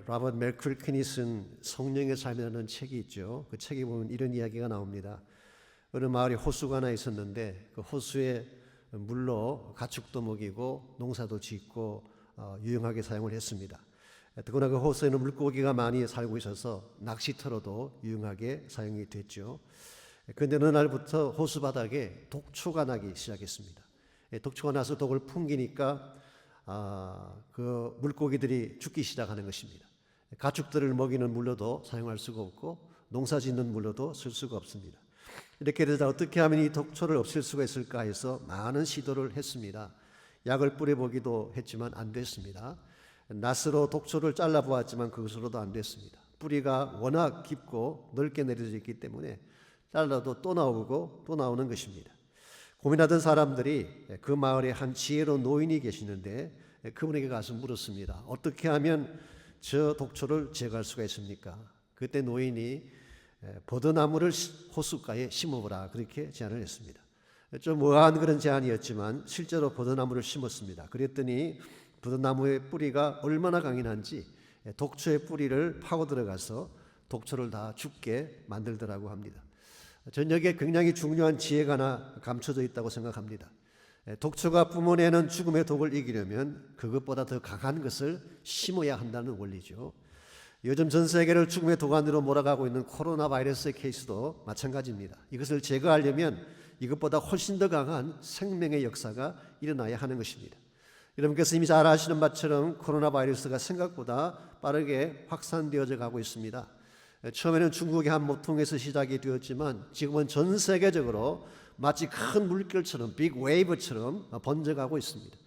로버트 맥크리킨이 쓴 성령의 삶이라는 책이 있죠. 그 책에 보면 이런 이야기가 나옵니다. 어느 마을에 호수가 하나 있었는데 그 호수에 물로 가축도 먹이고 농사도 짓고 유용하게 사용을 했습니다. 더구나 그 호수에는 물고기가 많이 살고 있어서 낚시터로도 유용하게 사용이 됐죠. 그런데 어느 날부터 호수 바닥에 독초가 나기 시작했습니다. 독초가 나서 독을 풍기니까 그 물고기들이 죽기 시작하는 것입니다. 가축들을 먹이는 물로도 사용할 수가 없고 농사 짓는 물로도 쓸 수가 없습니다. 이렇게 되자 어떻게 하면 이 독초를 없앨 수가 있을까 해서 많은 시도를 했습니다. 약을 뿌려보기도 했지만 안 됐습니다. 낫으로 독초를 잘라보았지만 그것으로도 안 됐습니다. 뿌리가 워낙 깊고 넓게 내려져 있기 때문에 잘라도 또 나오고 또 나오는 것입니다. 고민하던 사람들이 그 마을에 한 지혜로운 노인이 계시는데 그분에게 가서 물었습니다. 어떻게 하면 저 독초를 제거할 수가 있습니까? 그때 노인이 버드나무를 호숫가에 심어보라 그렇게 제안을 했습니다. 좀 우아한 그런 제안이었지만 실제로 버드나무를 심었습니다. 그랬더니 버드나무의 뿌리가 얼마나 강인한지 독초의 뿌리를 파고 들어가서 독초를 다 죽게 만들더라고 합니다. 전 여기에 굉장히 중요한 지혜가 하나 감춰져 있다고 생각합니다. 독초가 뿜어내는 죽음의 독을 이기려면 그것보다 더 강한 것을 심어야 한다는 원리죠. 요즘 전 세계를 죽음의 도가니로 몰아가고 있는 코로나 바이러스의 케이스도 마찬가지입니다. 이것을 제거하려면 이것보다 훨씬 더 강한 생명의 역사가 일어나야 하는 것입니다. 여러분께서 이미 잘 아시는 바처럼 코로나 바이러스가 생각보다 빠르게 확산되어져 가고 있습니다. 처음에는 중국의 한 모통에서 시작이 되었지만 지금은 전 세계적으로 마치 큰 물결처럼 빅 웨이브처럼 번져가고 있습니다.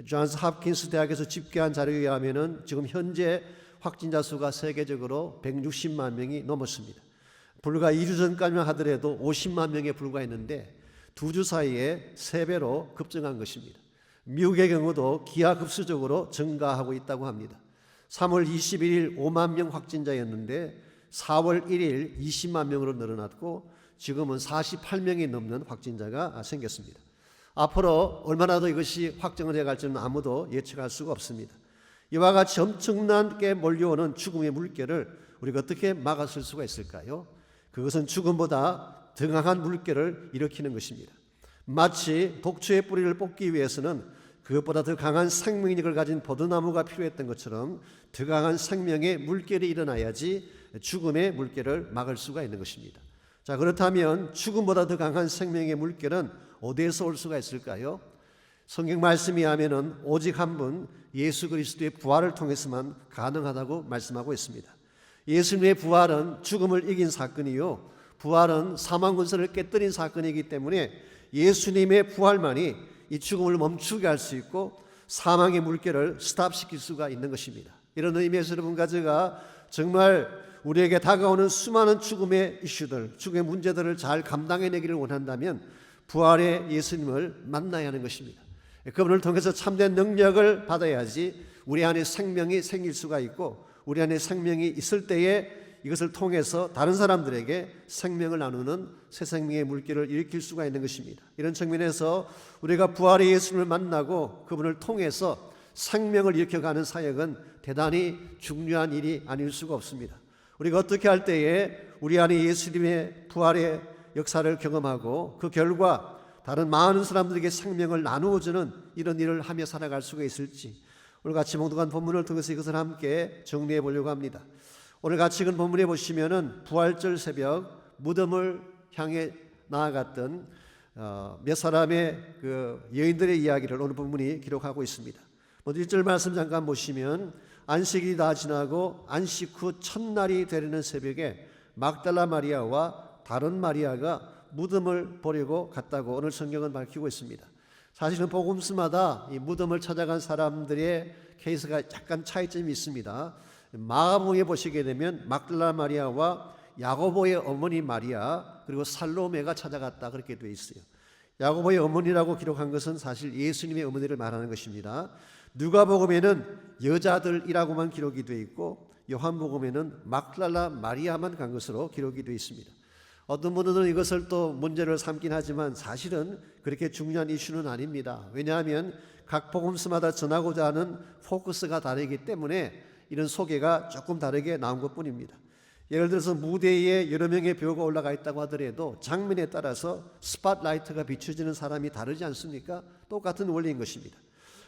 존스 홉킨스 대학에서 집계한 자료에 의하면 지금 현재 확진자 수가 세계적으로 160만 명이 넘었습니다. 불과 2주 전까지만 하더라도 50만 명에 불과했는데 2주 사이에 3배로 급증한 것입니다. 미국의 경우도 기하급수적으로 증가하고 있다고 합니다. 3월 21일 5만 명 확진자였는데 4월 1일 20만 명으로 늘어났고 지금은 48명이 넘는 확진자가 생겼습니다. 앞으로 얼마나 더 이것이 확정을 해갈지는 아무도 예측할 수가 없습니다. 이와 같이 엄청나게 몰려오는 죽음의 물결을 우리가 어떻게 막아설 수가 있을까요? 그것은 죽음보다 더 강한 물결을 일으키는 것입니다. 마치 독초의 뿌리를 뽑기 위해서는 그것보다 더 강한 생명력을 가진 버드나무가 필요했던 것처럼 더 강한 생명의 물결이 일어나야지 죽음의 물결을 막을 수가 있는 것입니다. 자, 그렇다면 죽음보다 더 강한 생명의 물결은 어디에서 올 수가 있을까요? 성경 말씀이 하면은 오직 한 분 예수 그리스도의 부활을 통해서만 가능하다고 말씀하고 있습니다. 예수님의 부활은 죽음을 이긴 사건이요, 부활은 사망 권세를 깨뜨린 사건이기 때문에 예수님의 부활만이 이 죽음을 멈추게 할 수 있고 사망의 물결을 스탑시킬 수가 있는 것입니다. 이런 의미에서 여러분과 제가 정말 우리에게 다가오는 수많은 죽음의 이슈들, 죽음의 문제들을 잘 감당해내기를 원한다면 부활의 예수님을 만나야 하는 것입니다. 그분을 통해서 참된 능력을 받아야지 우리 안에 생명이 생길 수가 있고 우리 안에 생명이 있을 때에 이것을 통해서 다른 사람들에게 생명을 나누는 새 생명의 물결을 일으킬 수가 있는 것입니다. 이런 측면에서 우리가 부활의 예수님을 만나고 그분을 통해서 생명을 일으켜가는 사역은 대단히 중요한 일이 아닐 수가 없습니다. 우리가 어떻게 할 때에 우리 안에 예수님의 부활의 역사를 경험하고 그 결과 다른 많은 사람들에게 생명을 나누어주는 이런 일을 하며 살아갈 수가 있을지 오늘 같이 몽독한 본문을 통해서 이것을 함께 정리해 보려고 합니다. 오늘 같이 읽은 본문에 보시면은 부활절 새벽 무덤을 향해 나아갔던 몇 사람의 그 여인들의 이야기를 오늘 본문이 기록하고 있습니다. 먼저 1절 말씀 잠깐 보시면 안식일이 다 지나고 안식 후 첫날이 되려는 새벽에 막달라 마리아와 다른 마리아가 무덤을 보려고 갔다고 오늘 성경은 밝히고 있습니다. 사실은 복음서마다 이 무덤을 찾아간 사람들의 케이스가 약간 차이점이 있습니다. 마가복음에 보시게 되면 막달라 마리아와 야고보의 어머니 마리아 그리고 살로메가 찾아갔다 그렇게 되어 있어요. 야고보의 어머니라고 기록한 것은 사실 예수님의 어머니를 말하는 것입니다. 누가복음에는 여자들이라고만 기록이 되어 있고 요한복음에는 막달라 마리아만 간 것으로 기록이 되어 있습니다. 어떤 분들은 이것을 또 문제를 삼긴 하지만 사실은 그렇게 중요한 이슈는 아닙니다. 왜냐하면 각 복음서마다 전하고자 하는 포커스가 다르기 때문에 이런 소개가 조금 다르게 나온 것뿐입니다. 예를 들어서 무대에 여러 명의 배우가 올라가 있다고 하더라도 장면에 따라서 스팟라이트가 비춰지는 사람이 다르지 않습니까? 똑같은 원리인 것입니다.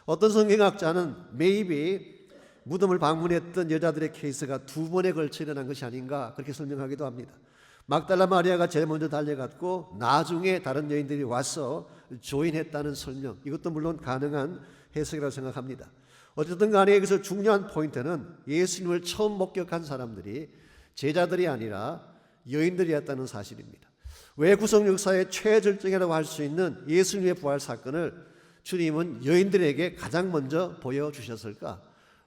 어떤 성경학자는 maybe 무덤을 방문했던 여자들의 케이스가 2번에 걸쳐 일어난 것이 아닌가 그렇게 설명하기도 합니다. 막달라 마리아가 제일 먼저 달려갔고 나중에 다른 여인들이 와서 조인했다는 설명, 이것도 물론 가능한 해석이라고 생각합니다. 어쨌든 간에 여기서 중요한 포인트는 예수님을 처음 목격한 사람들이 제자들이 아니라 여인들이었다는 사실입니다. 왜 구속 역사의 최절정이라고 할 수 있는 예수님의 부활 사건을 주님은 여인들에게 가장 먼저 보여주셨을까?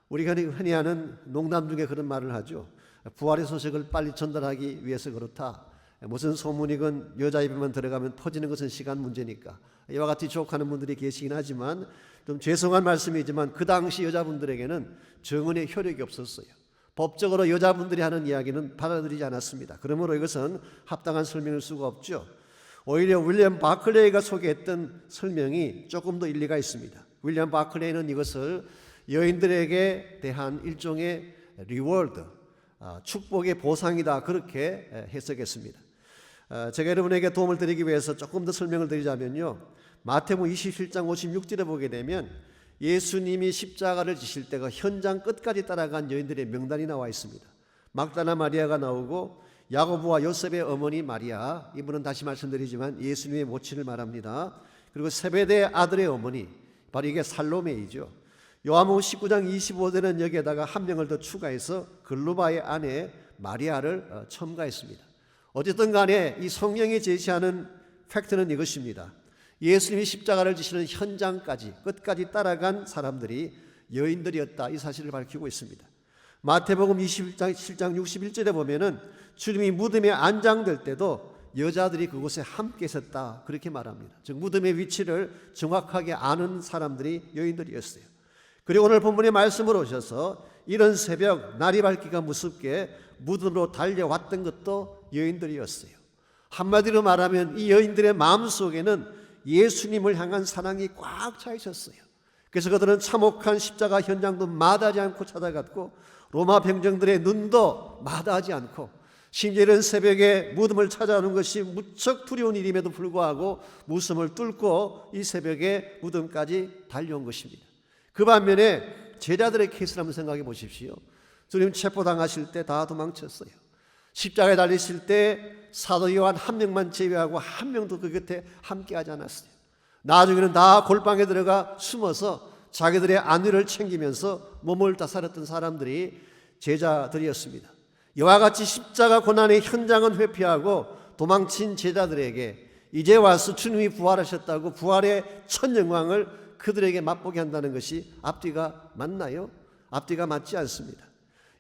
우리가 흔히 하는 농담 중에 그런 말을 하죠. 부활의 소식을 빨리 전달하기 위해서 그렇다. 무슨 소문이건 여자 입에만 들어가면 퍼지는 것은 시간 문제니까. 이와 같이 주옥하는 분들이 계시긴 하지만 좀 죄송한 말씀이지만 그 당시 여자분들에게는 정언의 효력이 없었어요. 법적으로 여자분들이 하는 이야기는 받아들이지 않았습니다. 그러므로 이것은 합당한 설명일 수가 없죠. 오히려 윌리엄 바클레이가 소개했던 설명이 조금 더 일리가 있습니다. 윌리엄 바클레이는 이것을 여인들에게 대한 일종의 리워드, 축복의 보상이다 그렇게 해석했습니다. 제가 여러분에게 도움을 드리기 위해서 조금 더 설명을 드리자면요, 마태복음 27장 56절에 보게 되면 예수님이 십자가를 지실 때가 현장 끝까지 따라간 여인들의 명단이 나와 있습니다. 막달라 마리아가 나오고 야고보와 요셉의 어머니 마리아, 이분은 다시 말씀드리지만 예수님의 모친을 말합니다. 그리고 세베대 아들의 어머니, 바로 이게 살로메이죠. 요한복음 19장 25절은 여기에다가 한 명을 더 추가해서 글로바의 아내 마리아를 첨가했습니다. 어쨌든 간에 이 성경이 제시하는 팩트는 이것입니다. 예수님이 십자가를 지시는 현장까지 끝까지 따라간 사람들이 여인들이었다, 이 사실을 밝히고 있습니다. 마태복음 27장 61절에 보면은 주님이 무덤에 안장될 때도 여자들이 그곳에 함께 있었다 그렇게 말합니다. 즉 무덤의 위치를 정확하게 아는 사람들이 여인들이었어요. 그리고 오늘 본문의 말씀으로 오셔서 이런 새벽 날이 밝기가 무섭게 무덤으로 달려왔던 것도 여인들이었어요. 한마디로 말하면 이 여인들의 마음속에는 예수님을 향한 사랑이 꽉 차 있었어요. 그래서 그들은 참혹한 십자가 현장도 마다하지 않고 찾아갔고 로마 병정들의 눈도 마다하지 않고 심지어 이런 새벽에 무덤을 찾아오는 것이 무척 두려운 일임에도 불구하고 무덤을 뚫고 이 새벽에 무덤까지 달려온 것입니다. 그 반면에 제자들의 케이스를 한번 생각해 보십시오. 주님 체포당하실 때 다 도망쳤어요. 십자가에 달리실 때 사도 요한 한 명만 제외하고 한 명도 그 곁에 함께하지 않았어요. 나중에는 다 골방에 들어가 숨어서 자기들의 안위를 챙기면서 몸을 다스렸던 사람들이 제자들이었습니다. 이와 같이 십자가 고난의 현장은 회피하고 도망친 제자들에게 이제 와서 주님이 부활하셨다고 부활의 첫 영광을 그들에게 맛보게 한다는 것이 앞뒤가 맞나요? 앞뒤가 맞지 않습니다.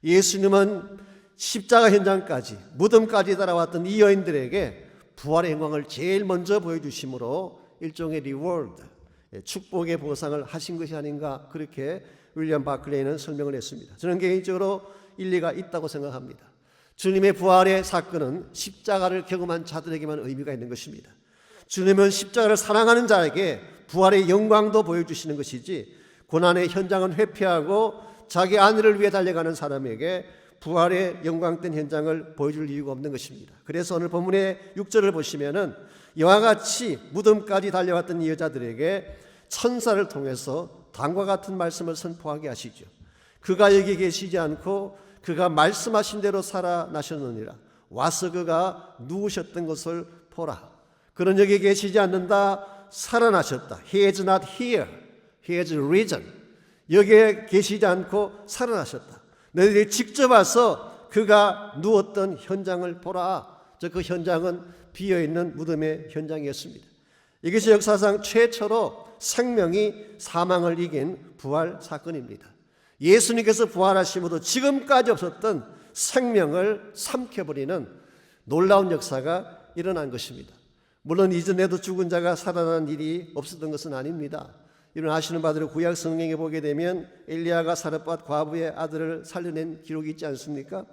예수님은 십자가 현장까지 무덤까지 따라왔던 이 여인들에게 부활의 영광을 제일 먼저 보여주심으로 일종의 리워드, 축복의 보상을 하신 것이 아닌가 그렇게 윌리엄 바클레이는 설명을 했습니다. 저는 개인적으로 일리가 있다고 생각합니다. 주님의 부활의 사건은 십자가를 경험한 자들에게만 의미가 있는 것입니다. 주님은 십자가를 사랑하는 자에게 부활의 영광도 보여주시는 것이지 고난의 현장은 회피하고 자기 안위를 위해 달려가는 사람에게 부활의 영광된 현장을 보여줄 이유가 없는 것입니다. 그래서 오늘 본문의 6절을 보시면은 이와 같이 무덤까지 달려왔던 이 여자들에게 천사를 통해서 다음과 같은 말씀을 선포하게 하시죠. 그가 여기 계시지 않고 그가 말씀하신 대로 살아나셨느니라. 와서 그가 누우셨던 것을 보라. 그는 여기 계시지 않는다. 살아나셨다. He is not here. He is risen. 여기에 계시지 않고 살아나셨다. 너희들이 직접 와서 그가 누웠던 현장을 보라. 그 현장은 비어있는 무덤의 현장이었습니다. 이것이 역사상 최초로 생명이 사망을 이긴 부활 사건입니다. 예수님께서 부활하심으로 지금까지 없었던 생명을 삼켜버리는 놀라운 역사가 일어난 것입니다. 물론 이전에도 죽은 자가 살아난 일이 없었던 것은 아닙니다. 이런 아시는 바대로 구약 성경에 보게 되면 엘리야가 사르밧 과부의 아들을 살려낸 기록이 있지 않습니까?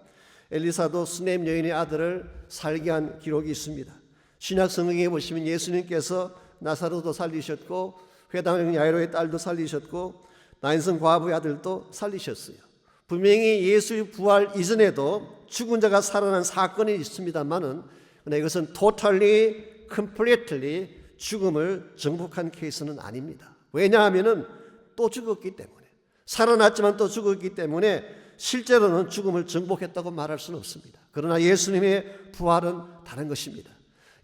엘리사도 수넴 여인의 아들을 살게 한 기록이 있습니다. 신약 성경에 보시면 예수님께서 나사로도 살리셨고 회당의 야이로의 딸도 살리셨고 나인성 과부의 아들도 살리셨어요. 분명히 예수의 부활 이전에도 죽은 자가 살아난 사건이 있습니다만은 이것은 totally, completely 죽음을 정복한 케이스는 아닙니다. 왜냐하면 또 죽었기 때문에, 살아났지만 또 죽었기 때문에 실제로는 죽음을 정복했다고 말할 수는 없습니다. 그러나 예수님의 부활은 다른 것입니다.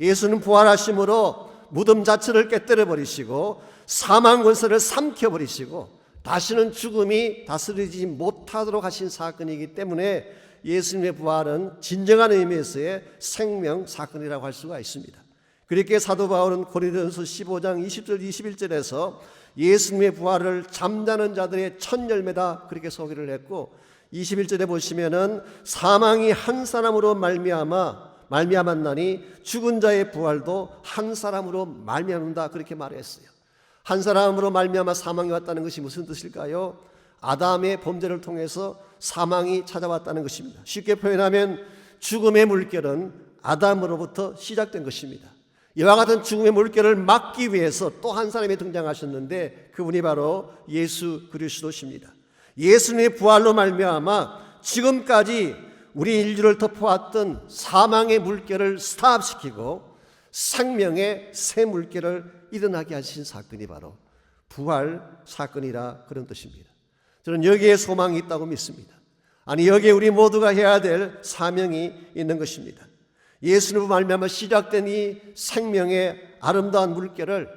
예수는 부활하심으로 무덤 자체를 깨뜨려 버리시고 사망 권세를 삼켜버리시고 다시는 죽음이 다스리지 못하도록 하신 사건이기 때문에 예수님의 부활은 진정한 의미에서의 생명 사건이라고 할 수가 있습니다. 그렇게 사도 바울은 고린도전서 15장 20절 21절에서 예수님의 부활을 잠자는 자들의 첫 열매다 그렇게 소개를 했고, 21절에 보시면은 사망이 한 사람으로 말미암았나니 죽은 자의 부활도 한 사람으로 말미암는다 그렇게 말했어요. 한 사람으로 말미암아 사망이 왔다는 것이 무슨 뜻일까요? 아담의 범죄를 통해서 사망이 찾아왔다는 것입니다. 쉽게 표현하면 죽음의 물결은 아담으로부터 시작된 것입니다. 이와 같은 죽음의 물결을 막기 위해서 또 한 사람이 등장하셨는데 그분이 바로 예수 그리스도십니다. 예수님의 부활로 말미암아 지금까지 우리 인류를 덮어왔던 사망의 물결을 스탑시키고 생명의 새 물결을 일어나게 하신 사건이 바로 부활 사건이라 그런 뜻입니다. 저는 여기에 소망이 있다고 믿습니다. 아니, 여기에 우리 모두가 해야 될 사명이 있는 것입니다. 예수님으로 말미암아 시작된 이 생명의 아름다운 물결을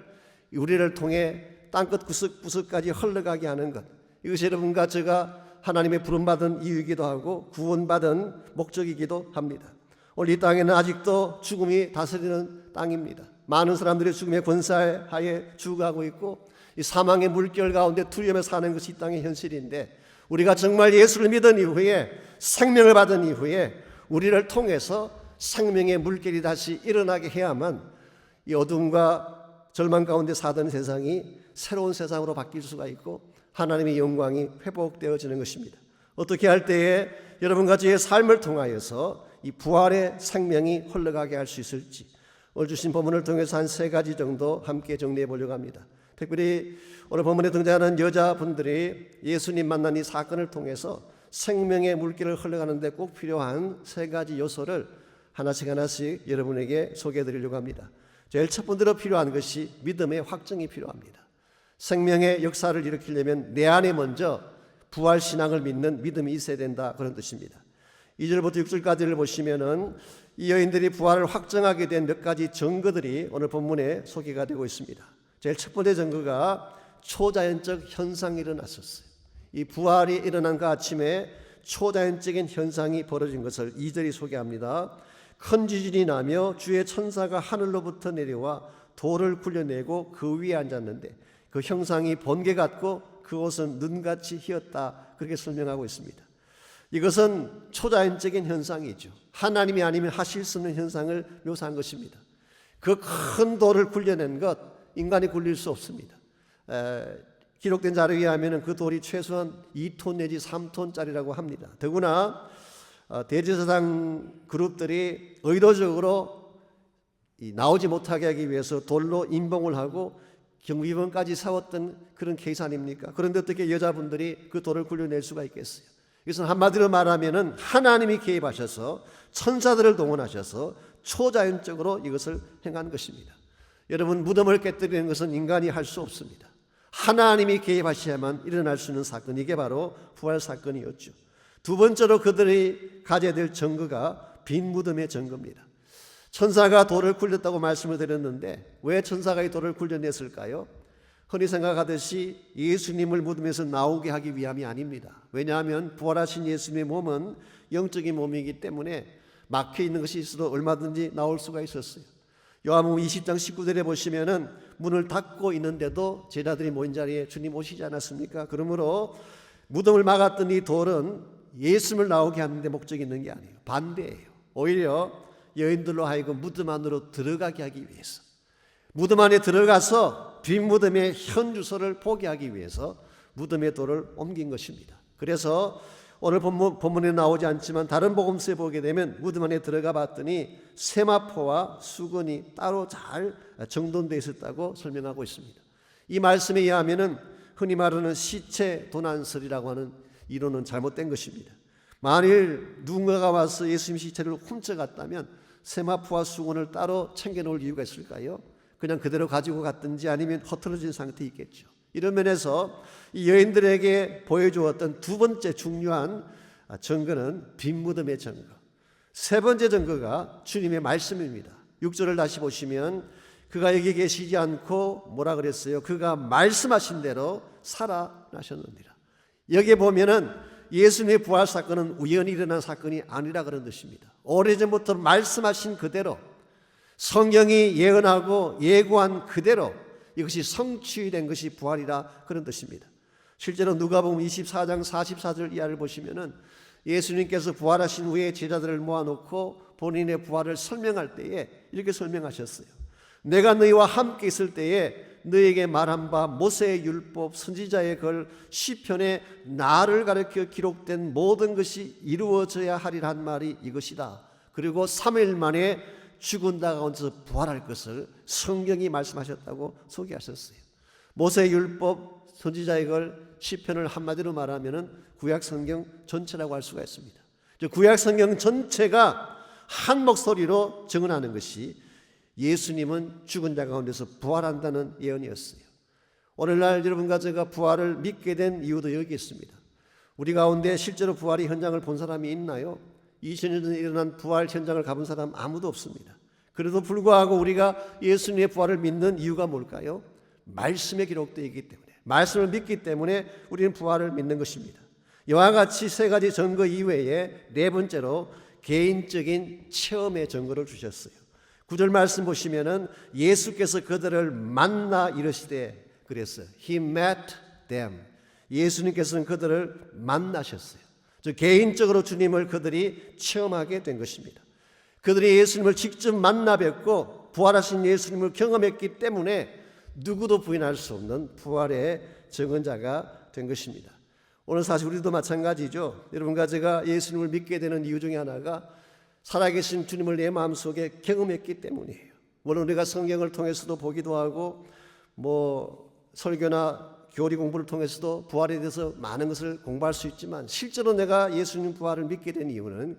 우리를 통해 땅끝 구석까지 흘러가게 하는 것, 이것이 여러분과 제가 하나님의 부름받은 이유이기도 하고 구원받은 목적이기도 합니다. 오늘 이 땅에는 아직도 죽음이 다스리는 땅입니다. 많은 사람들이 죽음의 권세하에 죽어가고 있고 이 사망의 물결 가운데 두려움에 사는 것이 이 땅의 현실인데, 우리가 정말 예수를 믿은 이후에 생명을 받은 이후에 우리를 통해서 생명의 물결이 다시 일어나게 해야만 이 어둠과 절망 가운데 사던 세상이 새로운 세상으로 바뀔 수가 있고 하나님의 영광이 회복되어지는 것입니다. 어떻게 할 때에 여러분과 저의 삶을 통하여서 이 부활의 생명이 흘러가게 할 수 있을지 오늘 주신 본문을 통해서 한 3가지 정도 함께 정리해 보려고 합니다. 특별히 오늘 본문에 등장하는 여자분들이 예수님 만난 이 사건을 통해서 생명의 물길을 흘러가는 데 꼭 필요한 3가지 요소를 하나씩 여러분에게 소개해 드리려고 합니다. 제일 첫 번째로 필요한 것이 믿음의 확증이 필요합니다. 생명의 역사를 일으키려면 내 안에 먼저 부활신앙을 믿는 믿음이 있어야 된다 그런 뜻입니다. 2절부터 6절까지를 보시면은 이 여인들이 부활을 확정하게 된 몇 가지 증거들이 오늘 본문에 소개가 되고 있습니다. 제일 첫 번째 증거가 초자연적 현상이 일어났었어요. 이 부활이 일어난 그 아침에 초자연적인 현상이 벌어진 것을 2절이 소개합니다. 큰 지진이 나며 주의 천사가 하늘로부터 내려와 돌을 굴려내고 그 위에 앉았는데 그 형상이 번개 같고 그 옷은 눈같이 희었다 그렇게 설명하고 있습니다. 이것은 초자연적인 현상이죠. 하나님이 아니면 하실 수 없는 현상을 묘사한 것입니다. 그 큰 돌을 굴려낸 것 인간이 굴릴 수 없습니다. 기록된 자료에 의하면 그 돌이 최소한 2톤 내지 3톤짜리라고 합니다. 더구나 대제사장 그룹들이 의도적으로 나오지 못하게 하기 위해서 돌로 임봉을 하고 경비원까지 세웠던 그런 케이스 아닙니까? 그런데 어떻게 여자분들이 그 돌을 굴려낼 수가 있겠어요? 이것은 한마디로 말하면 하나님이 개입하셔서 천사들을 동원하셔서 초자연적으로 이것을 행한 것입니다. 여러분, 무덤을 깨뜨리는 것은 인간이 할 수 없습니다. 하나님이 개입하셔야만 일어날 수 있는 사건, 이게 바로 부활 사건이었죠. 두 번째로 그들이 가져야 될 증거가 빈 무덤의 증거입니다. 천사가 돌을 굴렸다고 말씀을 드렸는데 왜 천사가 이 돌을 굴려냈을까요? 흔히 생각하듯이 예수님을 무덤에서 나오게 하기 위함이 아닙니다. 왜냐하면 부활하신 예수님의 몸은 영적인 몸이기 때문에 막혀있는 것이 있어도 얼마든지 나올 수가 있었어요. 요한복음 20장 19절에 보시면은 문을 닫고 있는데도 제자들이 모인 자리에 주님 오시지 않았습니까? 그러므로 무덤을 막았던 이 돌은 예수님을 나오게 하는 데 목적이 있는 게 아니에요. 반대예요. 오히려 여인들로 하여금 무덤 안으로 들어가게 하기 위해서, 무덤 안에 들어가서 빈 무덤의 현 주소를 보게 하기 위해서 무덤의 돌을 옮긴 것입니다. 그래서 오늘 본문에 나오지 않지만 다른 복음서에 보게 되면 무덤 안에 들어가 봤더니 세마포와 수건이 따로 잘 정돈되어 있었다고 설명하고 있습니다. 이 말씀에 의하면은 흔히 말하는 시체 도난설이라고 하는 이론은 잘못된 것입니다. 만일 누군가가 와서 예수님 시체를 훔쳐갔다면 세마포와 수건을 따로 챙겨놓을 이유가 있을까요? 그냥 그대로 가지고 갔든지 아니면 허틀어진 상태에 있겠죠. 이런 면에서 이 여인들에게 보여주었던 두 번째 중요한 증거는 빈 무덤의 증거. 세 번째 증거가 주님의 말씀입니다. 6절을 다시 보시면 그가 여기 계시지 않고 뭐라 그랬어요? 그가 말씀하신 대로 살아나셨느니라. 여기에 보면은 예수님의 부활 사건은 우연히 일어난 사건이 아니라 그런 뜻입니다. 오래전부터 말씀하신 그대로 성경이 예언하고 예고한 그대로 이것이 성취된 것이 부활이라 그런 뜻입니다. 실제로 누가복음 24장 44절 이하를 보시면은 예수님께서 부활하신 후에 제자들을 모아놓고 본인의 부활을 설명할 때에 이렇게 설명하셨어요. 내가 너희와 함께 있을 때에 너희에게 말한 바 모세의 율법 선지자의 글 시편에 나를 가리켜 기록된 모든 것이 이루어져야 하리라 한 말이 이것이다. 그리고 3일 만에 죽은 자 가운데서 부활할 것을 성경이 말씀하셨다고 소개하셨어요. 모세의 율법 선지자의 글 시편을 한마디로 말하면은 구약 성경 전체라고 할 수가 있습니다. 구약 성경 전체가 한 목소리로 증언하는 것이 예수님은 죽은 자 가운데서 부활한다는 예언이었어요. 오늘날 여러분과 제가 부활을 믿게 된 이유도 여기 있습니다. 우리 가운데 실제로 부활의 현장을 본 사람이 있나요? 2000년 전에 일어난 부활 현장을 가본 사람 아무도 없습니다. 그래도 불구하고 우리가 예수님의 부활을 믿는 이유가 뭘까요? 말씀에 기록되어 있기 때문에, 말씀을 믿기 때문에 우리는 부활을 믿는 것입니다. 이와 같이 세 가지 증거 이외에 네 번째로 개인적인 체험의 증거를 주셨어요. 9절 말씀 보시면은 예수께서 그들을 만나 이르시되 그랬어요. He met them. 예수님께서는 그들을 만나셨어요. 즉 개인적으로 주님을 그들이 체험하게 된 것입니다. 그들이 예수님을 직접 만나 뵙고 부활하신 예수님을 경험했기 때문에 누구도 부인할 수 없는 부활의 증언자가 된 것입니다. 오늘 사실 우리도 마찬가지죠. 여러분과 제가 예수님을 믿게 되는 이유 중에 하나가 살아계신 주님을 내 마음속에 경험했기 때문이에요. 물론 우리가 성경을 통해서도 보기도 하고 설교나 교리 공부를 통해서도 부활에 대해서 많은 것을 공부할 수 있지만 실제로 내가 예수님 부활을 믿게 된 이유는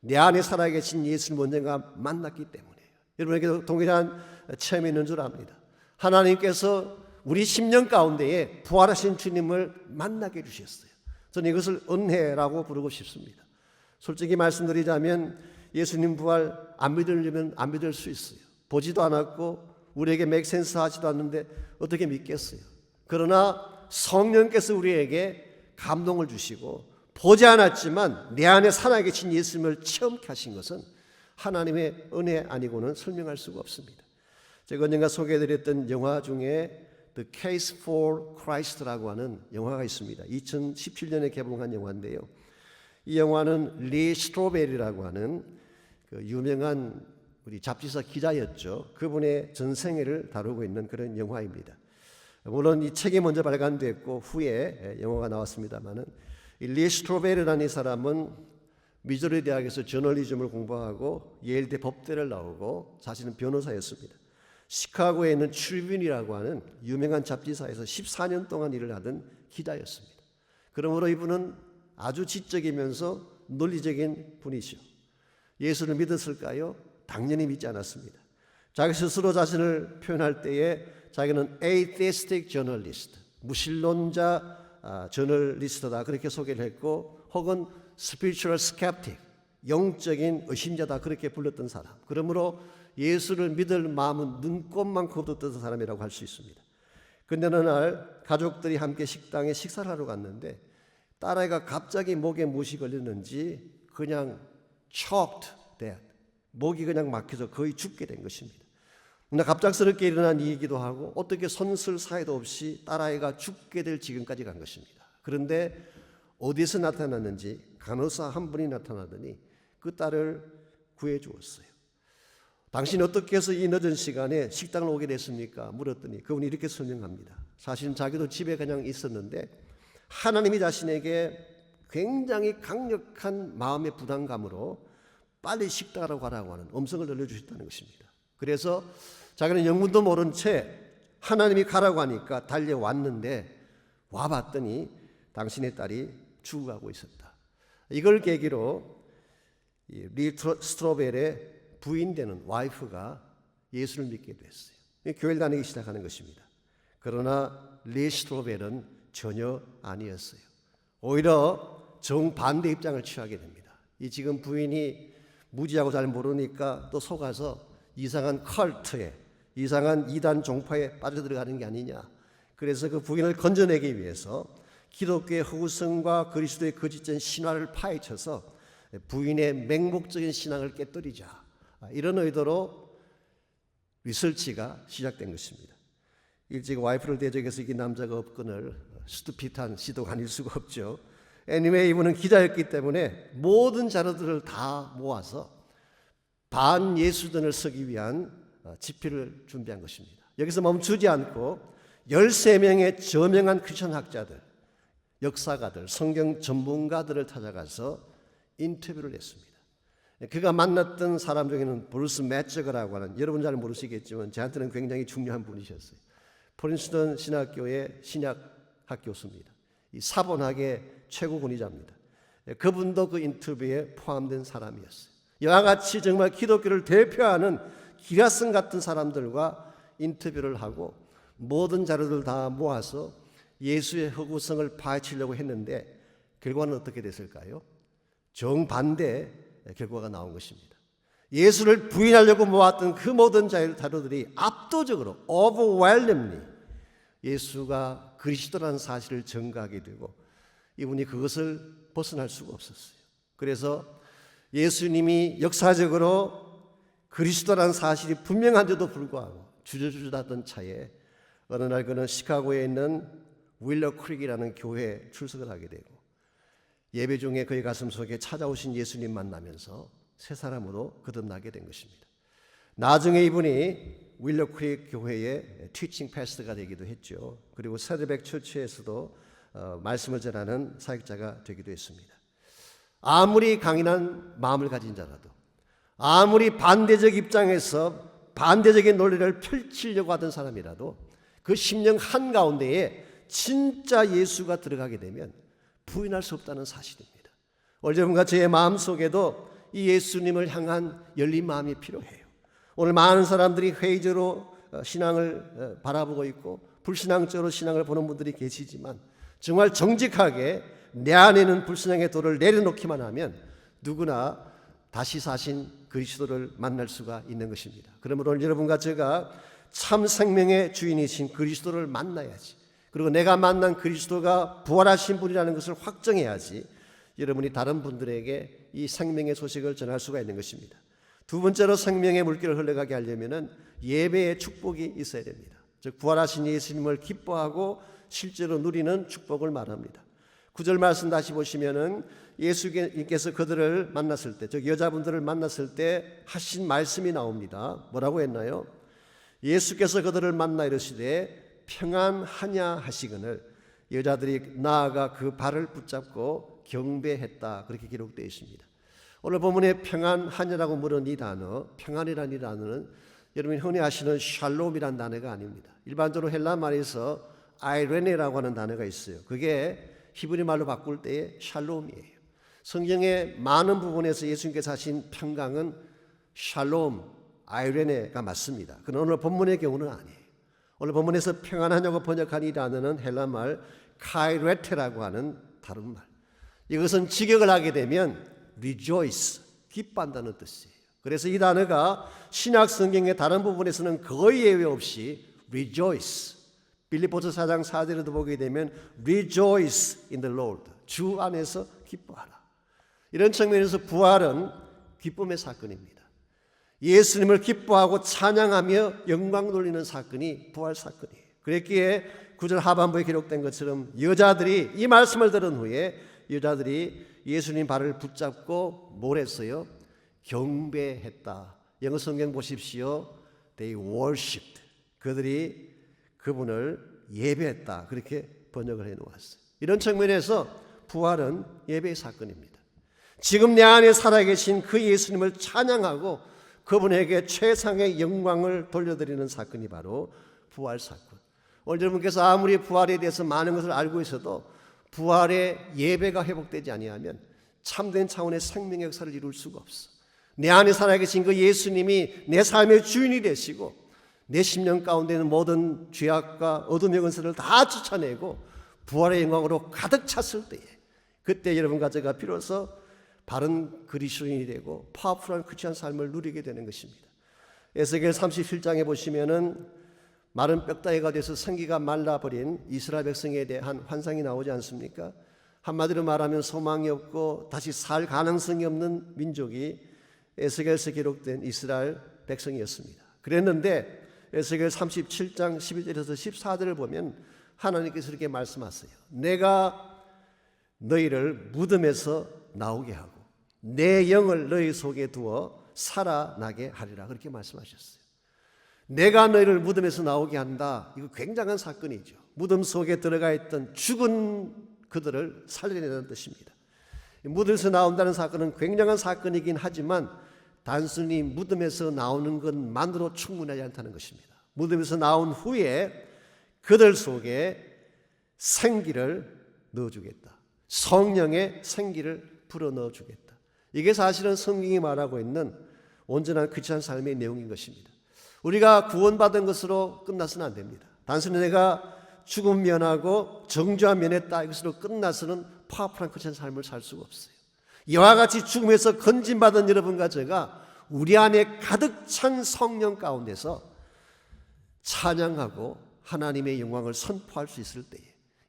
내 안에 살아계신 예수님 언젠가 만났기 때문이에요. 여러분에게도 동일한 체험이 있는 줄 압니다. 하나님께서 우리 심령 가운데에 부활하신 주님을 만나게 해주셨어요. 저는 이것을 은혜라고 부르고 싶습니다. 솔직히 말씀드리자면 예수님 부활 안 믿으려면 안 믿을 수 있어요. 보지도 않았고 우리에게 맥센스 하지도 않는데 어떻게 믿겠어요. 그러나 성령께서 우리에게 감동을 주시고 보지 않았지만 내 안에 살아계신 예수님을 체험케 하신 것은 하나님의 은혜 아니고는 설명할 수가 없습니다. 제가 언젠가 소개해드렸던 영화 중에 The Case for Christ라고 하는 영화가 있습니다. 2017년에 개봉한 영화인데요. 이 영화는 리 스트로베리라고 하는 그 유명한 우리 잡지사 기자였죠. 그분의 전생애를 다루고 있는 그런 영화입니다. 물론 이 책이 먼저 발간됐고 후에 영화가 나왔습니다만은 리 스트로베리라는 이 사람은 미주리 대학에서 저널리즘을 공부하고 예일대 법대를 나오고 자신은 변호사였습니다. 시카고에 있는 트리뷴이라고 하는 유명한 잡지사에서 14년 동안 일을 하던 기자였습니다. 그러므로 이분은 아주 지적이면서 논리적인 분이시오. 예수를 믿었을까요? 당연히 믿지 않았습니다. 자기 스스로 자신을 표현할 때에 자기는 atheistic journalist, 무신론자 저널리스트다 그렇게 소개를 했고 혹은 spiritual skeptic, 영적인 의심자다 그렇게 불렀던 사람. 그러므로 예수를 믿을 마음은 눈꼽만큼 없었던 사람이라고 할 수 있습니다. 그런데 어느 날 가족들이 함께 식당에 식사를 하러 갔는데 딸아이가 갑자기 목에 못이 걸렸는지 그냥 choked dead, 목이 그냥 막혀서 거의 죽게 된 것입니다. 근데 갑작스럽게 일어난 일이기도 하고 어떻게 손쓸 사이도 없이 딸아이가 죽게 될 지경까지 간 것입니다. 그런데 어디서 나타났는지 간호사 한 분이 나타나더니 그 딸을 구해 주었어요. 당신 어떻게 해서 이 늦은 시간에 식당을 오게 됐습니까? 물었더니 그분이 이렇게 설명합니다. 사실은 자기도 집에 그냥 있었는데 하나님이 자신에게 굉장히 강력한 마음의 부담감으로 빨리 식당으로 가라고 하는 음성을 들려주셨다는 것입니다. 그래서 자기는 영문도 모른 채 하나님이 가라고 하니까 달려왔는데 와봤더니 당신의 딸이 죽어가고 있었다. 이걸 계기로 리 스트로벨의 부인되는 와이프가 예수를 믿게 됐어요. 교회를 다니기 시작하는 것입니다. 그러나 리 스트로벨은 전혀 아니었어요. 오히려 정반대 입장을 취하게 됩니다. 이 지금 부인이 무지하고 잘 모르니까 또 속아서 이상한 컬트에, 이상한 이단 종파에 빠져들어가는 게 아니냐. 그래서 그 부인을 건져내기 위해서 기독교의 허구성과 그리스도의 거짓된 신화를 파헤쳐서 부인의 맹목적인 신앙을 깨뜨리자. 이런 의도로 리서치가 시작된 것입니다. 일찍 와이프를 대적해서 이긴 남자가 없거늘 스투핏한 시도가 아닐 수가 없죠. 애니메이 이분은 기자였기 때문에 모든 자료들을 다 모아서 반예수전을 쓰기 위한 집필을 준비한 것입니다. 여기서 멈추지 않고 13명의 저명한 크리스천 학자들, 역사가들, 성경 전문가들을 찾아가서 인터뷰를 했습니다. 그가 만났던 사람 중에는 브루스 매저거라고 하는, 여러분 잘 모르시겠지만 저한테는 굉장히 중요한 분이셨어요. 프린스턴 신학교의 신약학 교수입니다. 이 사본학의 최고 권위자입니다. 그분도 그 인터뷰에 포함된 사람이었어요. 이와 같이 정말 기독교를 대표하는 기라슨 같은 사람들과 인터뷰를 하고 모든 자료를 다 모아서 예수의 허구성을 파헤치려고 했는데 결과는 어떻게 됐을까요? 정반대 결과가 나온 것입니다. 예수를 부인하려고 모았던 그 모든 자료들이 압도적으로 overwhelmingly 예수가 그리스도라는 사실을 전가하게 되고 이분이 그것을 벗어날 수가 없었어요. 그래서 예수님이 역사적으로 그리스도라는 사실이 분명한데도 불구하고 주저주저하던 차에 어느 날 그는 시카고에 있는 윌러 크릭이라는 교회에 출석을 하게 되고 예배 중에 그의 가슴 속에 찾아오신 예수님 만나면서 새 사람으로 거듭나게 된 것입니다. 나중에 이분이 윌러 크릭 교회의 티칭 패스터가 되기도 했죠. 그리고 세드백 처치에서도 말씀을 전하는 사역자가 되기도 했습니다. 아무리 강인한 마음을 가진 자라도, 아무리 반대적 입장에서 반대적인 논리를 펼치려고 하던 사람이라도 그 심령 한가운데에 진짜 예수가 들어가게 되면 부인할 수 없다는 사실입니다. 오늘과 저의 마음속에도 이 예수님을 향한 열린 마음이 필요해요. 오늘 많은 사람들이 회의적으로 신앙을 바라보고 있고 불신앙적으로 신앙을 보는 분들이 계시지만 정말 정직하게 내 안에는 불신앙의 돌을 내려놓기만 하면 누구나 다시 사신 그리스도를 만날 수가 있는 것입니다. 그러므로 오늘 여러분과 제가 참 생명의 주인이신 그리스도를 만나야지, 그리고 내가 만난 그리스도가 부활하신 분이라는 것을 확정해야지 여러분이 다른 분들에게 이 생명의 소식을 전할 수가 있는 것입니다. 두 번째로 생명의 물길을 흘러가게 하려면 예배의 축복이 있어야 됩니다. 즉 부활하신 예수님을 기뻐하고 실제로 누리는 축복을 말합니다. 9절 말씀 다시 보시면은 예수님께서 그들을 만났을 때, 즉 여자분들을 만났을 때 하신 말씀이 나옵니다. 뭐라고 했나요? 예수께서 그들을 만나 이르시되 평안하냐 하시거늘 여자들이 나아가 그 발을 붙잡고 경배했다. 그렇게 기록되어 있습니다. 오늘 본문에 평안하냐라고 물은 이 단어, 평안이라는 이 단어는 여러분이 흔히 아시는 샬롬이라는 단어가 아닙니다. 일반적으로 헬라 말에서 아이레네라고 하는 단어가 있어요. 그게 히브리 말로 바꿀 때의 샬롬이에요. 성경의 많은 부분에서 예수님께서 하신 평강은 샬롬, 아이레네가 맞습니다. 그러나 오늘 본문의 경우는 아니에요. 오늘 본문에서 평안하냐고 번역한 이 단어는 헬라 말 카이레테라고 하는 다른 말. 이것은 직역을 하게 되면 rejoice, 기뻐한다는 뜻이에요. 그래서 이 단어가 신약 성경의 다른 부분에서는 거의 예외 없이 rejoice, 빌립보서 4장 4절에도 보게 되면 rejoice in the Lord, 주 안에서 기뻐하라. 이런 측면에서 부활은 기쁨의 사건입니다. 예수님을 기뻐하고 찬양하며 영광 돌리는 사건이 부활 사건이에요. 그랬기에 9절 하반부에 기록된 것처럼 여자들이 이 말씀을 들은 후에 여자들이 예수님 발을 붙잡고 뭘 했어요? 경배했다. 영어 성경 보십시오. They worshipped. 그들이 그분을 예배했다. 그렇게 번역을 해놓았어요. 이런 측면에서 부활은 예배의 사건입니다. 지금 내 안에 살아계신 그 예수님을 찬양하고 그분에게 최상의 영광을 돌려드리는 사건이 바로 부활 사건. 오늘 여러분께서 아무리 부활에 대해서 많은 것을 알고 있어도 부활의 예배가 회복되지 아니하면 참된 차원의 생명의 역사를 이룰 수가 없어. 내 안에 살아계신 그 예수님이 내 삶의 주인이 되시고 내 심령 가운데 있는 모든 죄악과 어둠의 근세를 다 쫓아내고 부활의 영광으로 가득 찼을 때에, 그때 여러분과 제가 비로소 바른 그리스도인이 되고 파워풀한 크리스찬 삶을 누리게 되는 것입니다. 에스겔 37장에 보시면은 마른 뼈다귀가 돼서 생기가 말라버린 이스라엘 백성에 대한 환상이 나오지 않습니까? 한마디로 말하면 소망이 없고 다시 살 가능성이 없는 민족이 에스겔에서 기록된 이스라엘 백성이었습니다. 그랬는데 에스겔 37장 12절에서 14절을 보면 하나님께서 이렇게 말씀하세요. 내가 너희를 무덤에서 나오게 하고 내 영을 너희 속에 두어 살아나게 하리라, 그렇게 말씀하셨어요. 내가 너희를 무덤에서 나오게 한다. 이거 굉장한 사건이죠. 무덤 속에 들어가 있던 죽은 그들을 살려내는 뜻입니다. 무덤에서 나온다는 사건은 굉장한 사건이긴 하지만 단순히 무덤에서 나오는 것만으로 충분하지 않다는 것입니다. 무덤에서 나온 후에 그들 속에 생기를 넣어주겠다. 성령의 생기를 불어넣어주겠다. 이게 사실은 성경이 말하고 있는 온전한 크리스찬 삶의 내용인 것입니다. 우리가 구원받은 것으로 끝나서는 안 됩니다. 단순히 내가 죽음 면하고 정죄와 면했다, 이것으로 끝나서는 파워풀한 크리스찬 삶을 살 수가 없어요. 이와 같이 죽음에서 건진받은 여러분과 제가 우리 안에 가득 찬 성령 가운데서 찬양하고 하나님의 영광을 선포할 수 있을 때에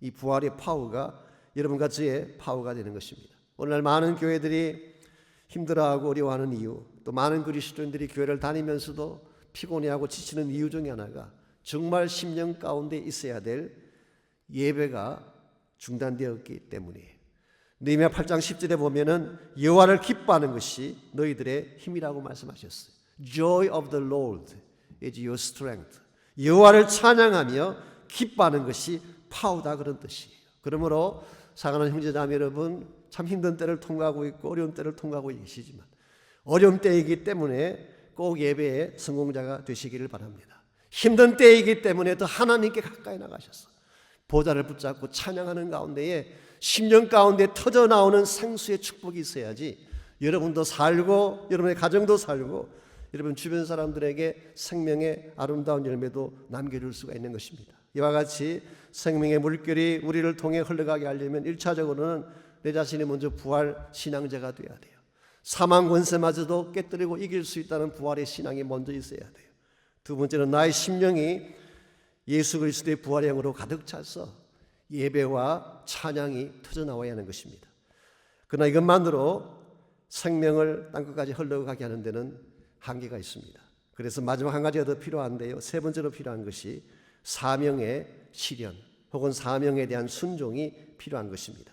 이 부활의 파워가 여러분과 저의 파워가 되는 것입니다. 오늘날 많은 교회들이 힘들어하고 어려워하는 이유, 또 많은 그리스도인들이 교회를 다니면서도 피곤해하고 지치는 이유 중에 하나가 정말 심령 가운데 있어야 될 예배가 중단되었기 때문이에요. 느헤미야 8장 10절에 보면은 여호와를 기뻐하는 것이 너희들의 힘이라고 말씀하셨어요. Joy of the Lord is your strength. 여호와를 찬양하며 기뻐하는 것이 파우다, 그런 뜻이에요. 그러므로 사랑하는 형제자매 여러분, 참 힘든 때를 통과하고 있고 어려운 때를 통과하고 계시지만 어려운 때이기 때문에 꼭 예배의 성공자가 되시기를 바랍니다. 힘든 때이기 때문에 더 하나님께 가까이 나가셔서 보좌를 붙잡고 찬양하는 가운데에 심령 가운데 터져나오는 생수의 축복이 있어야지 여러분도 살고 여러분의 가정도 살고 여러분 주변 사람들에게 생명의 아름다운 열매도 남겨줄 수가 있는 것입니다. 이와 같이 생명의 물결이 우리를 통해 흘러가게 하려면 1차적으로는 내 자신이 먼저 부활 신앙자가 되어야 돼요. 사망 권세마저도 깨뜨리고 이길 수 있다는 부활의 신앙이 먼저 있어야 돼요. 두 번째는 나의 심령이 예수 그리스도의 부활의 영으로 가득 차서 예배와 찬양이 터져나와야 하는 것입니다. 그러나 이것만으로 생명을 땅끝까지 흘러가게 하는 데는 한계가 있습니다. 그래서 마지막 한 가지가 더 필요한데요. 세 번째로 필요한 것이 사명의 실현 혹은 사명에 대한 순종이 필요한 것입니다.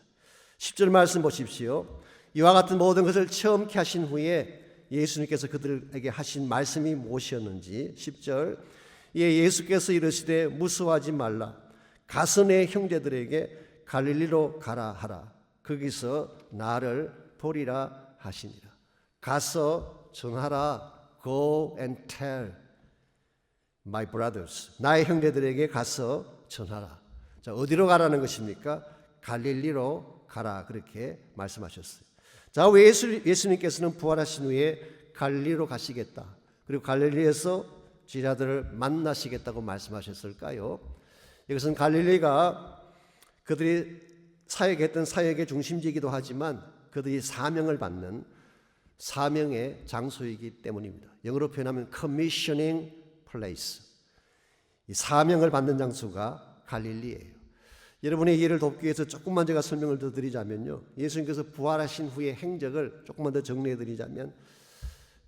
10절 말씀 보십시오. 이와 같은 모든 것을 체험케 하신 후에 예수님께서 그들에게 하신 말씀이 무엇이었는지 10절, 예수께서 이르시되 무서워하지 말라. 가서 내 형제들에게 갈릴리로 가라 하라. 거기서 나를 보리라 하시니라. 가서 전하라. Go and tell my brothers. 나의 형제들에게 가서 전하라. 자, 어디로 가라는 것입니까? 갈릴리로 가라, 그렇게 말씀하셨어요. 자, 왜 예수님께서는 부활하신 후에 갈릴리로 가시겠다, 그리고 갈릴리에서 제자들을 만나시겠다고 말씀하셨을까요? 이것은 갈릴리가 그들이 사역했던 사역의 중심지이기도 하지만 그들이 사명을 받는 사명의 장소이기 때문입니다. 영어로 표현하면 commissioning place. 이 사명을 받는 장소가 갈릴리예요. 여러분의 이해를 돕기 위해서 조금만 제가 설명을 더 드리자면요, 예수님께서 부활하신 후의 행적을 조금만 더 정리해 드리자면,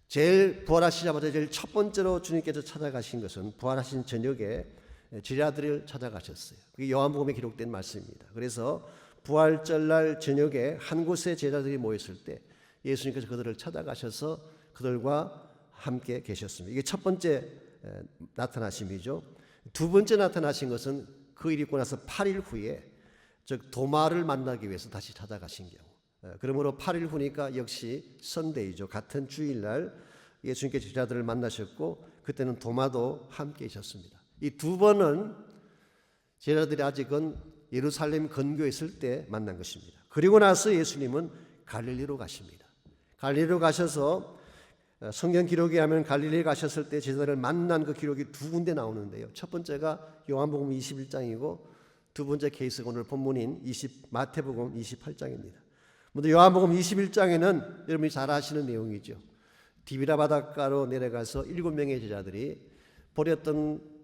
제일 부활하시자마자 제일 첫 번째로 주님께서 찾아가신 것은 부활하신 저녁에 제자들을 찾아가셨어요. 그게 요한복음에 기록된 말씀입니다. 그래서 부활절날 저녁에 한 곳에 제자들이 모였을 때 예수님께서 그들을 찾아가셔서 그들과 함께 계셨습니다. 이게 첫 번째 나타나심이죠. 두 번째 나타나신 것은 그 일이 있고 나서 8일 후에, 즉 도마를 만나기 위해서 다시 찾아가신 경우. 그러므로 8일 후니까 역시 선데이죠. 같은 주일날 예수님께서 제자들을 만나셨고 그때는 도마도 함께 있었습니다. 이 두 번은 제자들이 아직은 예루살렘 건교했을 때 만난 것입니다. 그리고 나서 예수님은 갈릴리로 가십니다. 갈릴리로 가셔서 성경 기록에 하면 갈릴리에 가셨을 때 제자를 만난 그 기록이 두 군데 나오는데요. 첫 번째가 요한복음 21장이고 두 번째 케이스가 오늘 본문인 마태복음 28장입니다. 먼저 요한복음 21장에는 여러분이 잘 아시는 내용이죠. 디비라 바닷가로 내려가서 7명의 제자들이 버렸던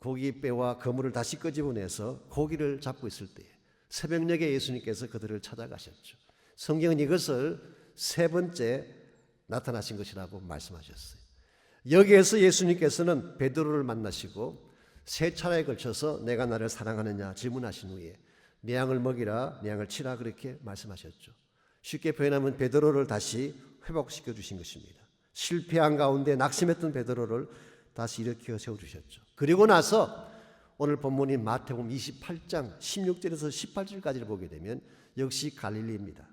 고기뼈와 그물을 다시 끄집어내서 고기를 잡고 있을 때 새벽녘에 예수님께서 그들을 찾아가셨죠. 성경은 이것을 세 번째 나타나신 것이라고 말씀하셨어요. 여기에서 예수님께서는 베드로를 만나시고 세 차례에 걸쳐서 내가 나를 사랑하느냐 질문하신 후에 내 양을 먹이라 내 양을 치라 그렇게 말씀하셨죠. 쉽게 표현하면 베드로를 다시 회복시켜 주신 것입니다. 실패한 가운데 낙심했던 베드로를 다시 일으켜 세워주셨죠. 그리고 나서 오늘 본문인 마태복음 28장 16절에서 18절까지를 보게 되면 역시 갈릴리입니다.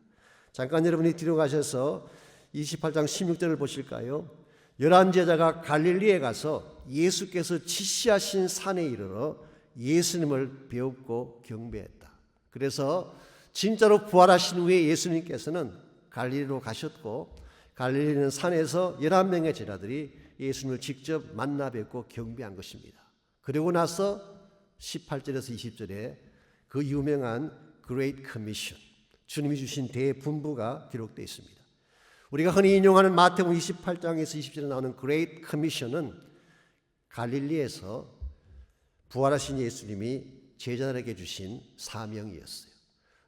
잠깐 여러분이 뒤로 가셔서 28장 16절을 보실까요? 11제자가 갈릴리에 가서 예수께서 지시하신 산에 이르러 예수님을 배웁고 경배했다. 그래서 진짜로 부활하신 후에 예수님께서는 갈릴리로 가셨고 갈릴리는 산에서 11명의 제자들이 예수님을 직접 만나 뵙고 경배한 것입니다. 그리고 나서 18절에서 20절에 그 유명한 Great Commission, 주님이 주신 대분부가 기록되어 있습니다. 우리가 흔히 인용하는 마태복음 28장에서 20절에 나오는 Great Commission은 갈릴리에서 부활하신 예수님이 제자들에게 주신 사명이었어요.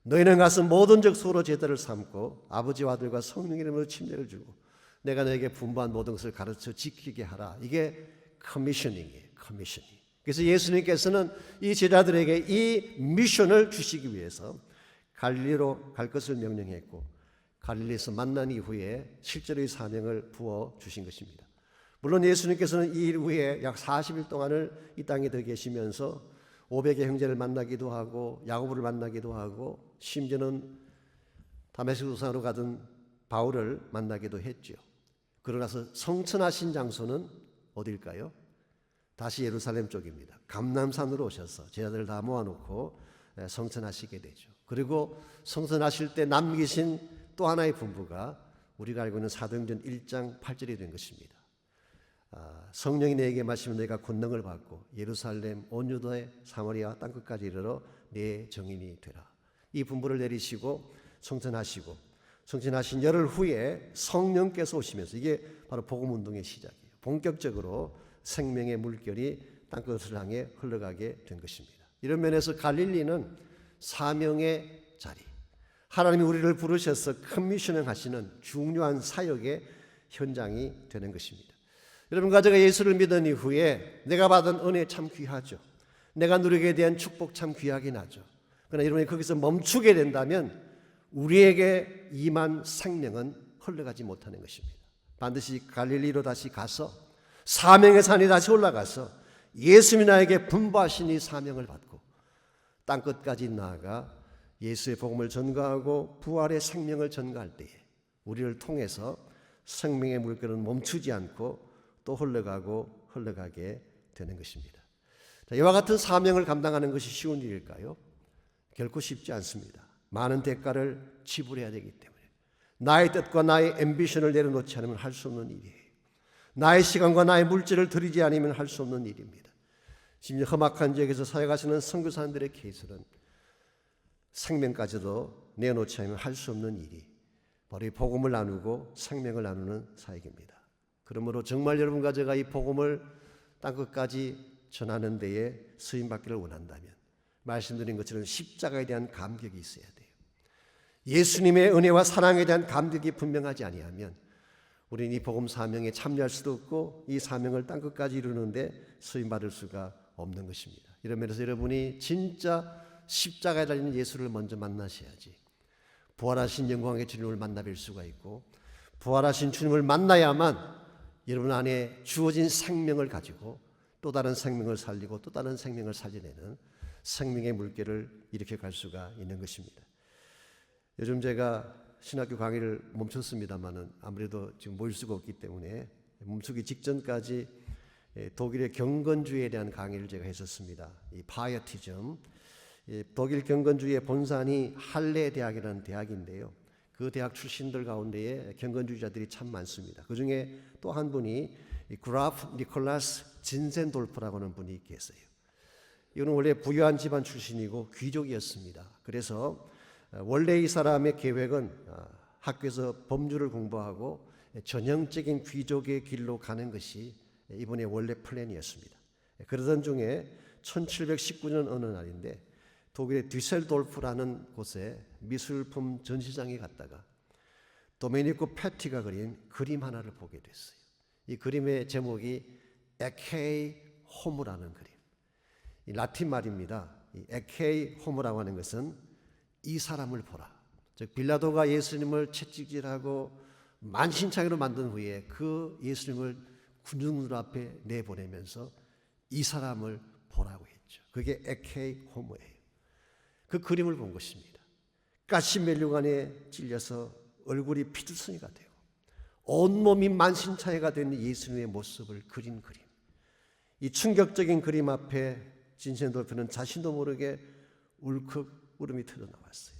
너희는 가서 모든 족속으로 제자를 삼고 아버지와 아들과 성령 이름으로 침례를 주고 내가 너에게 분부한 모든 것을 가르쳐 지키게 하라. 이게 커미셔닝이에요. 커미셔닝. 그래서 예수님께서는 이 제자들에게 이 미션을 주시기 위해서 갈릴리로 갈 것을 명령했고 갈릴리에서 만난 이후에 실제로 이 사명을 부어 주신 것입니다. 물론 예수님께서는 이 일 후에 약 40일 동안을 이 땅에 더 계시면서 500의 형제를 만나기도 하고 야고보를 만나기도 하고 심지어는 다메섹 도상으로 가던 바울을 만나기도 했죠. 그러나서 성천하신 장소는 어딜까요? 다시 예루살렘 쪽입니다. 감람산으로 오셔서 제자들을 다 모아놓고 성천하시게 되죠. 그리고 성천하실 때 남기신 또 하나의 분부가 우리가 알고 있는 사도행전 1장 8절이 된 것입니다. 성령이 내게 마시면 내가 권능을 받고 예루살렘 온 유다의 사마리아 땅끝까지 이르러 내 정인이 되라. 이 분부를 내리시고 성천하시고 성천하신 열흘 후에 성령께서 오시면서 이게 바로 복음운동의 시작이에요. 본격적으로 생명의 물결이 땅끝을 향해 흘러가게 된 것입니다. 이런 면에서 갈릴리는 사명의 자리, 하나님이 우리를 부르셔서 커미셔닝 하시는 중요한 사역의 현장이 되는 것입니다. 여러분과 제가 예수를 믿은 이후에 내가 받은 은혜 참 귀하죠. 내가 누리게 된 축복 참 귀하긴 하죠. 그러나 여러분이 거기서 멈추게 된다면 우리에게 임한 생명은 흘러가지 못하는 것입니다. 반드시 갈릴리로 다시 가서 사명의 산에 다시 올라가서 예수님이 나에게 분부하신 이 사명을 받고 땅끝까지 나아가 예수의 복음을 전가하고 부활의 생명을 전가할 때에 우리를 통해서 생명의 물결은 멈추지 않고 또 흘러가게 되는 것입니다. 이와 같은 사명을 감당하는 것이 쉬운 일일까요? 결코 쉽지 않습니다. 많은 대가를 지불해야 되기 때문에 나의 뜻과 나의 앰비션을 내려놓지 않으면 할 수 없는 일이에요. 나의 시간과 나의 물질을 들이지 않으면 할 수 없는 일입니다. 심지어 험악한 지역에서 사역하시는 선교사님들의 케이스는 생명까지도 내놓지 않으면 할 수 없는 일이 바로 이 복음을 나누고 생명을 나누는 사역입니다. 그러므로 정말 여러분과 제가 이 복음을 땅끝까지 전하는 데에 쓰임받기를 원한다면 말씀드린 것처럼 십자가에 대한 감격이 있어야 돼요. 예수님의 은혜와 사랑에 대한 감격이 분명하지 아니하면 우리는 이 복음 사명에 참여할 수도 없고 이 사명을 땅끝까지 이루는데 쓰임받을 수가 없는 것입니다. 이런 면에서 여러분이 진짜 십자가에 달리는 예수를 먼저 만나셔야지 부활하신 영광의 주님을 만나뵐 수가 있고 부활하신 주님을 만나야만 여러분 안에 주어진 생명을 가지고 또 다른 생명을 살리고 또 다른 생명을 살려내는 생명의 물결을 일으켜 갈 수가 있는 것입니다. 요즘 제가 신학교 강의를 멈췄습니다만은 아무래도 지금 모일 수가 없기 때문에 멈추기 직전까지 독일의 경건주의에 대한 강의를 제가 했었습니다. 이 파이어티즘, 독일 경건주의의 본산이 할레 대학이라는 대학인데요. 그 대학 출신들 가운데에 경건주의자들이 참 많습니다. 그 중에 또 한 분이 그라프 니콜라스 진센돌프라고 하는 분이 계세요. 이분은 원래 부유한 집안 출신이고 귀족이었습니다. 그래서 원래 이 사람의 계획은 학교에서 법률을 공부하고 전형적인 귀족의 길로 가는 것이 이분의 원래 플랜이었습니다. 그러던 중에 1719년 어느 날인데 독일의 뒤셀돌프라는 곳에 미술품 전시장에 갔다가 도메니코 페티가 그린 그림 하나를 보게 됐어요. 이 그림의 제목이 에케이 호무라는 그림. 이 라틴 말입니다. 이 에케이 호무라고 하는 것은 이 사람을 보라. 즉 빌라도가 예수님을 채찍질하고 만신창이로 만든 후에 그 예수님을 군중들 앞에 내보내면서 이 사람을 보라고 했죠. 그게 에케이 호무예요. 그 그림을 본 것입니다. 가시멜류관에 찔려서 얼굴이 피투성이가 되고 온몸이 만신창이가 된 예수님의 모습을 그린 그림. 이 충격적인 그림 앞에 진센돌프는 자신도 모르게 울컥 울음이 터져 나왔어요.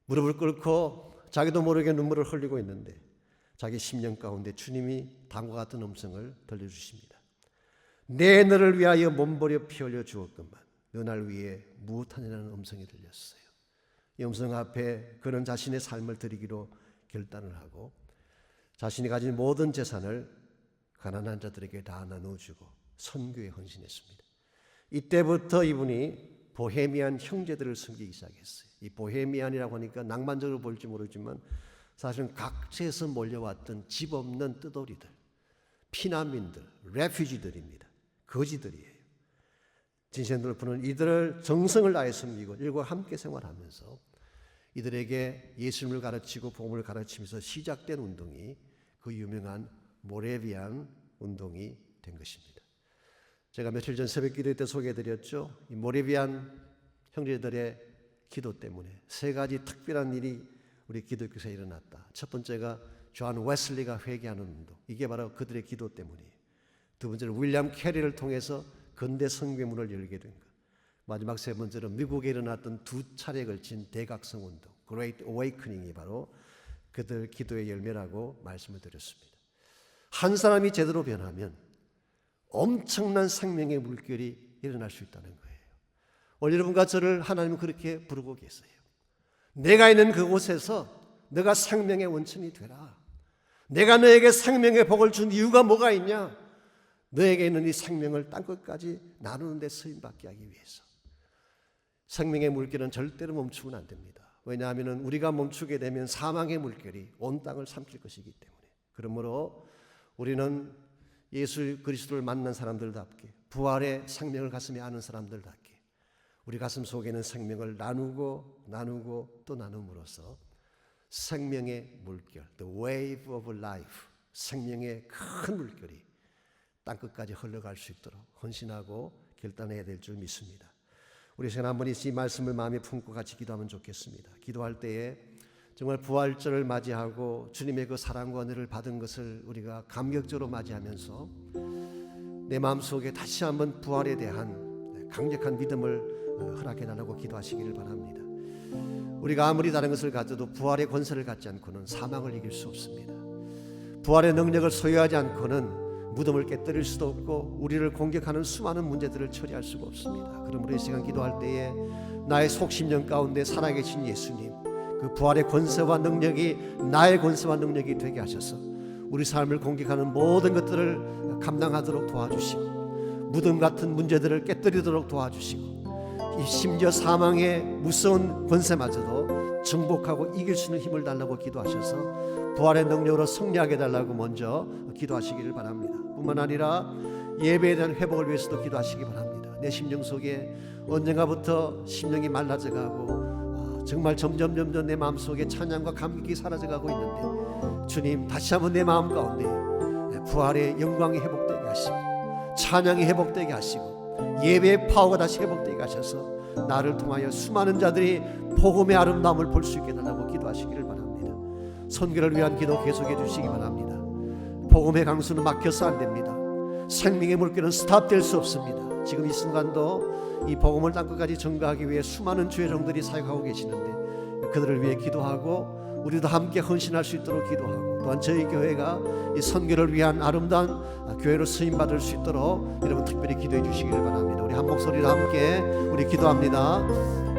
무릎을 꿇고 자기도 모르게 눈물을 흘리고 있는데 자기 심령 가운데 주님이 다음과 같은 음성을 들려주십니다. 내 너를 위하여 몸버려 피 흘려 주었건만 너 날 위해 무엇하느냐는 음성이 들렸어요. 이 음성 앞에 그는 자신의 삶을 드리기로 결단을 하고 자신이 가진 모든 재산을 가난한 자들에게 다 나눠주고 선교에 헌신했습니다. 이때부터 이분이 보헤미안 형제들을 섬기기 시작했어요. 이 보헤미안이라고 하니까 낭만적으로 볼지 모르지만 사실은 각지에서 몰려왔던 집 없는 뜨돌이들, 피난민들, 레퓨지들입니다. 거지들이에요. 진센돌프는 이들을 정성을 다해 섬기고 이들과 함께 생활하면서 이들에게 예수님을 가르치고 복음을 가르치면서 시작된 운동이 그 유명한 모라비안 운동이 된 것입니다. 제가 며칠 전 새벽 기도 때 소개해드렸죠. 이 모라비안 형제들의 기도 때문에 세 가지 특별한 일이 우리 기독교에서 일어났다. 첫 번째가 존 웨슬리가 회개하는 운동. 이게 바로 그들의 기도 때문이에요. 두 번째는 윌리엄 캐리를 통해서 근대 성교문을 열게 된 것. 마지막 세 번째로 미국에 일어났던 두 차례에 걸친 대각성 운동, Great Awakening이 바로 그들 기도의 열매라고 말씀을 드렸습니다. 한 사람이 제대로 변하면 엄청난 생명의 물결이 일어날 수 있다는 거예요. 오늘 여러분과 저를 하나님은 그렇게 부르고 계세요. 내가 있는 그곳에서 너가 생명의 원천이 되라. 내가 너에게 생명의 복을 준 이유가 뭐가 있냐? 너에게 있는 이 생명을 땅끝까지 나누는 데 쓰임받게 하기 위해서. 생명의 물결은 절대로 멈추면 안 됩니다. 왜냐하면 우리가 멈추게 되면 사망의 물결이 온 땅을 삼킬 것이기 때문에. 그러므로 우리는 예수 그리스도를 만난 사람들답게 부활의 생명을 가슴에 아는 사람들답게 우리 가슴 속에 있는 생명을 나누고 또 나눔으로써 생명의 물결, the wave of life, 생명의 큰 물결이 땅끝까지 흘러갈 수 있도록 헌신하고 결단해야 될 줄 믿습니다. 우리 시간 한 번 이 말씀을 마음에 품고 같이 기도하면 좋겠습니다. 기도할 때에 정말 부활절을 맞이하고 주님의 그 사랑과 은혜를 받은 것을 우리가 감격적으로 맞이하면서 내 마음속에 다시 한번 부활에 대한 강력한 믿음을 허락해달라고 기도하시기를 바랍니다. 우리가 아무리 다른 것을 가져도 부활의 권세를 갖지 않고는 사망을 이길 수 없습니다. 부활의 능력을 소유하지 않고는 무덤을 깨뜨릴 수도 없고 우리를 공격하는 수많은 문제들을 처리할 수가 없습니다. 그러므로 이 시간 기도할 때에 나의 속심령 가운데 살아계신 예수님, 그 부활의 권세와 능력이 나의 권세와 능력이 되게 하셔서 우리 삶을 공격하는 모든 것들을 감당하도록 도와주시고 무덤 같은 문제들을 깨뜨리도록 도와주시고 이 심지어 사망의 무서운 권세마저도 정복하고 이길 수 있는 힘을 달라고 기도하셔서 부활의 능력으로 승리하게 달라고 먼저 기도하시기를 바랍니다. 뿐만 아니라 예배에 대한 회복을 위해서도 기도하시기 바랍니다. 내 심령 속에 언젠가부터 심령이 말라져가고 정말 점점 내 마음속에 찬양과 감격이 사라져가고 있는데 주님 다시 한번 내 마음 가운데 부활의 영광이 회복되게 하시고 찬양이 회복되게 하시고 예배의 파워가 다시 회복되게 하셔서 나를 통하여 수많은 자들이 복음의 아름다움을 볼 수 있게 달라고 기도하시기를 바랍니다. 선교를 위한 기도 계속해 주시기 바랍니다. 복음의 강수는 막혀서 안 됩니다. 생명의 물결은 스탑될 수 없습니다. 지금 이 순간도 이 복음을 땅끝까지 전가하기 위해 수많은 주의종들이 사역하고 계시는데 그들을 위해 기도하고 우리도 함께 헌신할 수 있도록 기도하고 또한 저희 교회가 이 선교를 위한 아름다운 교회로 쓰임받을 수 있도록 여러분 특별히 기도해 주시기를 바랍니다. 우리 한 목소리로 함께 우리 기도합니다.